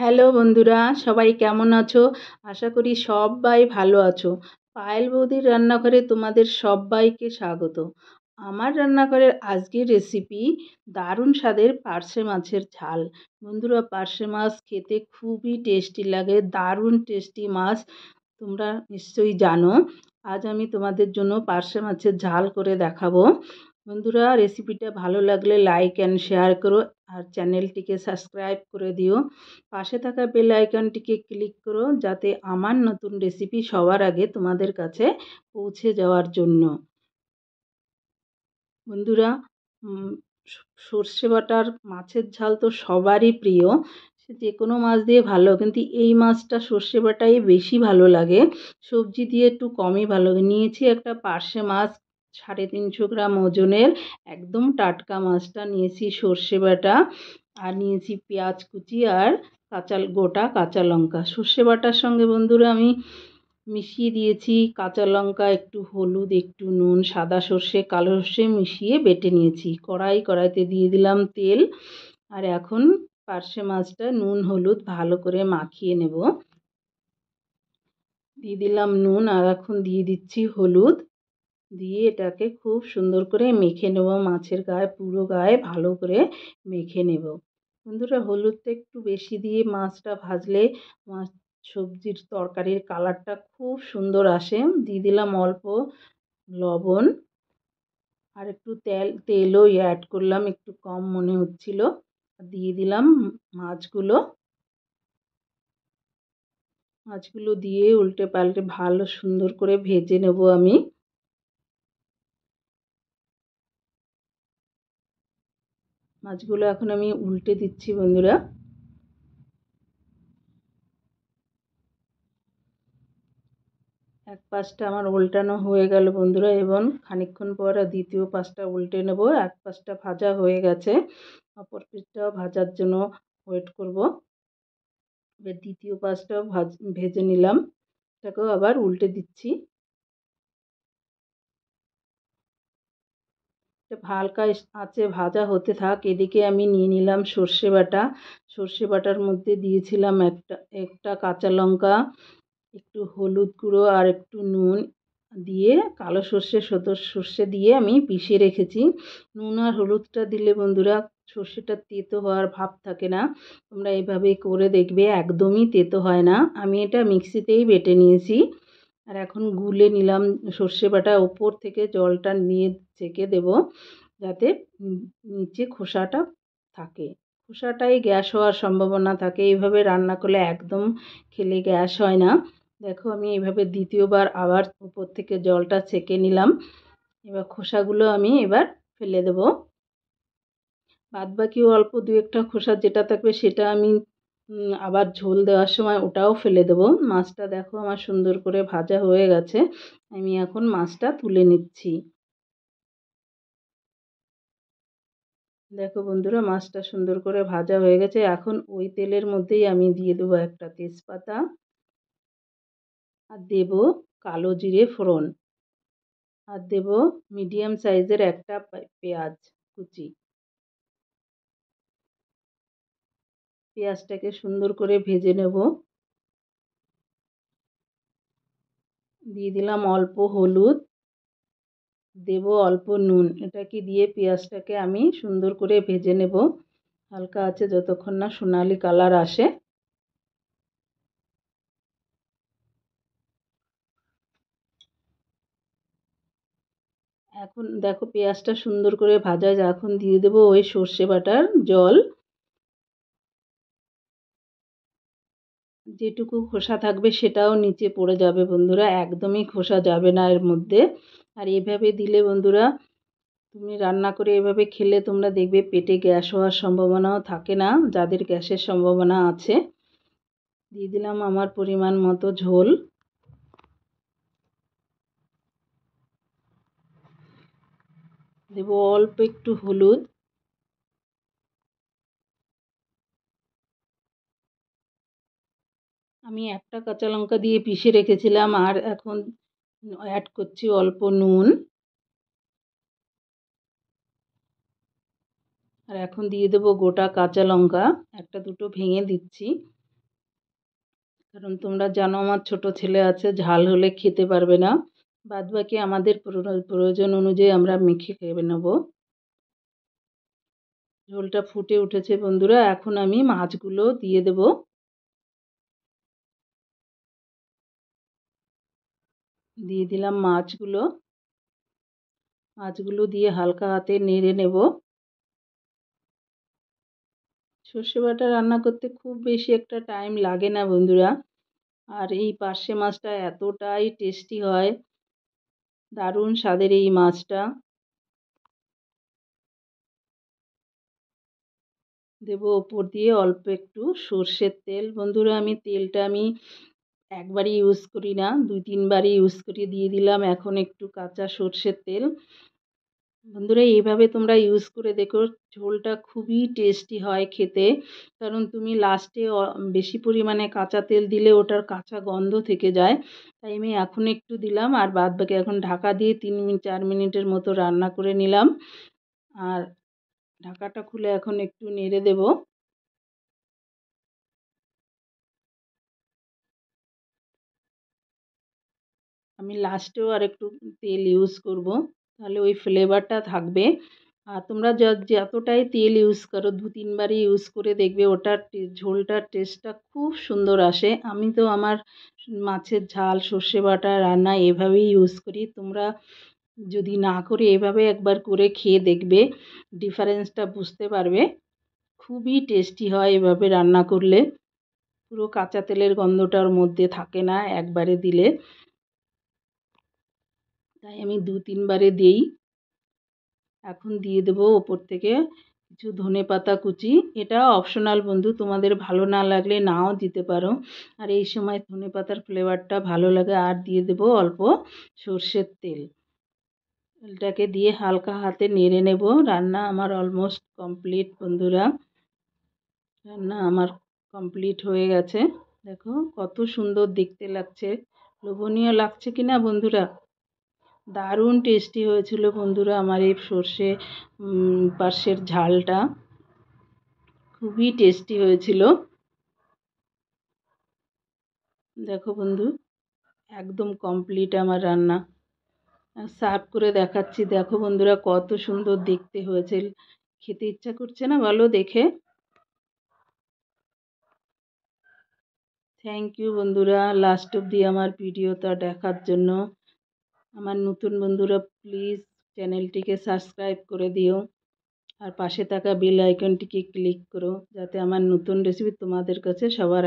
Hello বন্ধুরা, সবাই কেমন আছো? আশা করি সবাই ভালো আছো। পায়েল বৌদির রান্নাঘরে তোমাদের সবাইকে স্বাগত। আমার রান্নাঘরের আজকের রেসিপি দারুণ স্বাদের পার্শে মাছের ঝাল। বন্ধুরা, পার্শে মাছ খেতে খুবই টেস্টি লাগে, দারুণ টেস্টি মাছ। তোমরা নিশ্চয়ই জানো। আজ আমি তোমাদের জন্য পার্শে মাছের ঝাল করে দেখাবো। বন্ধুরা, রেসিপিটা ভালো লাগলে লাইক অ্যান্ড শেয়ার করো আর চ্যানেলটিকে সাবস্ক্রাইব করে দিও। পাশে থাকা বেল আইকনটিকে ক্লিক করো যাতে আমার নতুন রেসিপি সবার আগে তোমাদের কাছে পৌঁছে যাওয়ার জন্য। বন্ধুরা, সর্ষে বাটার মাছের ঝাল তো সবারই প্রিয়। সে যে কোনো মাছ দিয়ে ভালো, কিন্তু এই মাছটা সর্ষে বাটাই বেশি ভালো লাগে, সবজি দিয়ে একটু কমই ভালো লাগে। নিয়েছি একটা পার্শে মাছ, 350 গ্রাম ওজনের, একদম টাটকা মাছটা নিয়েছি। সর্ষে বাটা আর নিয়েছি পেঁয়াজ কুচি আর গোটা কাঁচা লঙ্কা। সর্ষে বাটার সঙ্গে বন্ধুরা আমি মিশিয়ে দিয়েছি কাঁচা লঙ্কা, একটু হলুদ, একটু নুন, সাদা সর্ষে, কালো সর্ষে মিশিয়ে বেটে নিয়েছি। কড়াইতে দিয়ে দিলাম তেল। আর এখন পার্শে মাছটা নুন হলুদ ভালো করে মাখিয়ে নেব। দিয়ে দিলাম নুন আর এখন দিয়ে দিচ্ছি হলুদ। দিয়ে এটাকে খুব সুন্দর করে মেখে নেব, মাছের গায়ে, পুরো গায়ে ভালো করে মেখে নেব। বন্ধুরা, হলুদটা একটু বেশি দিয়ে মাছটা ভাজলে মাছ সবজির তরকারির কালারটা খুব সুন্দর আসে। দিয়ে দিলাম অল্প লবণ আর একটু তেলও অ্যাড করলাম, একটু কম মনে হচ্ছিল। দিয়ে দিলাম মাছগুলো। মাছগুলো দিয়ে উল্টে পাল্টে ভালো সুন্দর করে ভেজে নেব আমি। মাছগুলো এখন আমি উল্টে দিচ্ছি বন্ধুরা। এক পাশটা আমার উল্টানো হয়ে গেল বন্ধুরা, এবং খানিকক্ষণ পর দ্বিতীয় পাশটা উল্টে নেব। এক পাশটা ভাজা হয়ে গেছে, অপর পিঠটাও ভাজার জন্য ওয়েট করব। এবার দ্বিতীয় পাশটাও ভেজে নিলাম, এটাকেও আবার উল্টে দিচ্ছি। হালকা আঁচে ভাজা হতে থাক, এদিকে আমি নিয়ে নিলাম সর্ষে বাটা। সর্ষে বাটার মধ্যে দিয়েছিলাম একটা একটা কাঁচা লঙ্কা, একটু হলুদ গুঁড়ো আর একটু নুন দিয়ে, কালো সর্ষে দিয়ে আমি পিষে রেখেছি। নুন আর হলুদটা দিলে বন্ধুরা সর্ষেটা তেতো হওয়ার ভাব থাকে না। তোমরা এভাবেই করে দেখবে, একদমই তেতো হয় না। আমি এটা মিক্সিতেই বেটে নিয়েছি। আর এখন গুলে নিলাম সর্ষে বাটা, ওপর থেকে জলটা নিয়ে ছেঁকে দেব যাতে নিচে খোসাটা থাকে। খোসাটাই গ্যাস হওয়ার সম্ভাবনা থাকে, এইভাবে রান্না করলে একদম খেলে গ্যাস হয় না। দেখো, আমি এইভাবে দ্বিতীয়বার আবার উপর থেকে জলটা ছেঁকে নিলাম। এবার খোসাগুলো আমি এবার ফেলে দেব। বাদবাকি অল্প দু একটা খোসা যেটা থাকবে সেটা আমি আবার ঝোল দেওয়ার সময় ওটাও ফেলে দেব। মাছটা দেখো আমার সুন্দর করে ভাজা হয়ে গেছে, আমি এখন মাছটা তুলে নিচ্ছি। দেখো বন্ধুরা, মাছটা সুন্দর করে ভাজা হয়ে গেছে। এখন ওই তেলের মধ্যেই আমি দিয়ে দেবো একটা তেজপাতা আর দেব কালো জিরে ফোড়ন আর দেব মিডিয়াম সাইজের একটা পেঁয়াজ কুচি। পেঁয়াজটাকে সুন্দর করে ভেজে নেব। দিয়ে দিলাম অল্প হলুদ, দেব অল্প নুন। এটাকে দিয়ে পেঁয়াজটাকে আমি সুন্দর করে ভেজে নেব হালকা আছে, যতক্ষণ না সোনালি কালার আসে। এখন দেখো পেঁয়াজটা সুন্দর করে ভাজা, এখন দিয়ে দেব ওই সর্ষে বাটার জল। যেটুকু খোসা থাকবে সেটাও নিচে পড়ে যাবে বন্ধুরা, একদমই খোসা যাবে না এর মধ্যে। আর এভাবে দিলে বন্ধুরা, তুমি রান্না করে এভাবে খেলে তোমরা দেখবে পেটে গ্যাস হওয়ার সম্ভাবনাও থাকে না, যাদের গ্যাসের সম্ভাবনা আছে। দিয়ে দিলাম আমার পরিমাণ মতো ঝোল। দেব অল্প একটু হলুদ। আমি একটা কাঁচা লঙ্কা দিয়ে পিষে রেখেছিলাম, আর এখন অ্যাড করছি অল্প নুন। আর এখন দিয়ে দেবো গোটা কাঁচা লঙ্কা, একটা দুটো ভেঙে দিচ্ছি। কারণ তোমরা জানো আমার ছোট ছেলে আছে, ঝাল হলে খেতে পারবে না। বাদবাকি আমাদের প্রয়োজন অনুযায়ী আমরা মেখে খেয়ে নেব। ঝোলটা ফুটে উঠেছে বন্ধুরা, এখন আমি মাছগুলো দিয়ে দেব। দিয়ে দিলাম মাছগুলো। মাছগুলো দিয়ে হালকা হাতে নেড়ে নেব। সর্ষে বাটা রান্না করতে খুব বেশি একটা টাইম লাগে না বন্ধুরা। আর এই পার্শে মাছটা এতটাই টেস্টি হয়, দারুণ স্বাদের এই মাছটা। দেবো ওপর দিয়ে অল্প একটু সর্ষের তেল। বন্ধুরা তেলটা আমি একবারই ইউজ করি না, 2-3বারই ইউজ করি। দিয়ে দিলাম এখন একটু কাঁচা সর্ষের তেল। বন্ধুরা এইভাবে তোমরা ইউজ করে দেখো, ঝোলটা খুবই টেস্টি হয় খেতে। কারণ তুমি লাস্টে বেশি পরিমাণে কাঁচা তেল দিলে ওটার কাঁচা গন্ধ থেকে যায়। তাই আমি এখন একটু দিলাম, আর বাদবাকি এখন ঢাকা দিয়ে 3-4 মিনিটের মতো রান্না করে নিলাম। আর ঢাকাটা খুলে এখন একটু নেড়ে দেব। আমি লাস্টেও আর একটু তেল ইউজ করব, তাহলে ওই ফ্লেভারটা থাকবে। আর তোমরা যতটাই তেল ইউজ করো, 2-3বারই ইউজ করে দেখবে ওটার ঝোলটার টেস্টটা খুব সুন্দর আসে। আমি তো আমার মাছের ঝাল সর্ষে বাটা রান্না এভাবেই ইউজ করি। তোমরা যদি না করে এভাবে একবার করে খেয়ে দেখবে, ডিফারেন্সটা বুঝতে পারবে। খুবই টেস্টি হয় এভাবে রান্না করলে। পুরো কাঁচা তেলের গন্ধটার মধ্যে থাকে না একবারে দিলে। তাই আমি 2-3বারে দিই। এখন দিয়ে দেবো ওপর থেকে কিছু ধনেপাতা কুচি। এটা অপশনাল বন্ধু, তোমাদের ভালো না লাগলে নাও দিতে পারো। আর এই সময় ধনেপাতার ফ্লেভারটা ভালো লাগে। আর দিয়ে দেবো অল্প সর্ষের তেল। তেলটাকে দিয়ে হালকা হাতে নেড়ে নেব। রান্না আমার অলমোস্ট কমপ্লিট বন্ধুরা। রান্না আমার কমপ্লিট হয়ে গেছে। দেখো কত সুন্দর দেখতে লাগছে, লোভনীয় লাগছে কিনা বন্ধুরা। দারুণ টেস্টি হয়েছিল বন্ধুরা আমার এই সর্ষে পার্শের ঝালটা, খুবই টেস্টি হয়েছিল। দেখো বন্ধু, একদম কমপ্লিট আমার রান্না। সার্ভ করে দেখাচ্ছি। দেখো বন্ধুরা কত সুন্দর দেখতে হয়েছে। খেতে ইচ্ছা করছে না বলো দেখে? থ্যাংক ইউ বন্ধুরা লাস্ট অবধি আমার ভিডিওটা দেখার জন্য। আমার নতুন বন্ধুরা প্লিজ চ্যানেলটিকে সাবস্ক্রাইব করে দিও। আর পাশে থাকা বেল আইকনটিকে ক্লিক করো, যাতে আমার নতুন রেসিপি তোমাদের কাছে সবার